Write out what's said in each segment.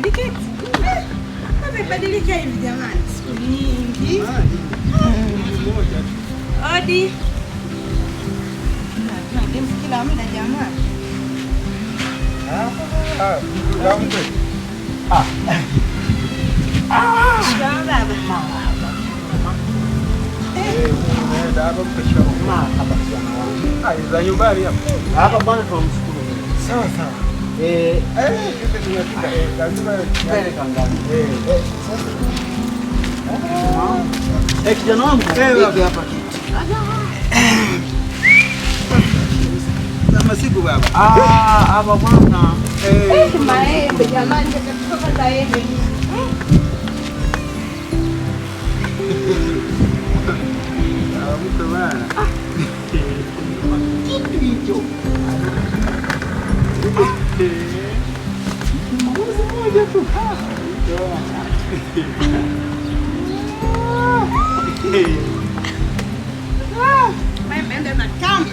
Niketi. Badilika hivi jamani. Siku nyingi. Odi. Kila muda jamani. Za nyumbani hapa. Hapa bwana tunamshukuru. Sawa sawa. Kitu tunafika lazima mbele kangani. Sasa. Kijana wangu hiki hapa kiti. Kama siku baba. Hapa bwana. Maembe jamani, kutoka zaende. Mtu bana. Kitu hicho. Mmoja moja tu. Maembe ndio matamu.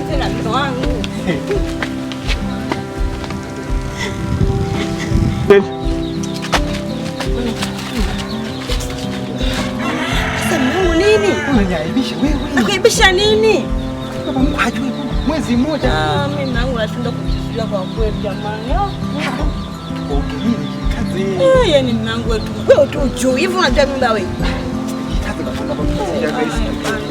Tena mtoto wangu. Sasa nini? Unaniaibisha wewe. Nakuibisha nini? Baba Mungu hajui mwezi mmoja. Mimi nangu nashinda kujizuia kwa kweli jamani. Okay, kazi. Yeye ni mnangu wetu. Wewe tu juu hivi unajua mimba wewe. Kazi bafanga bafanga.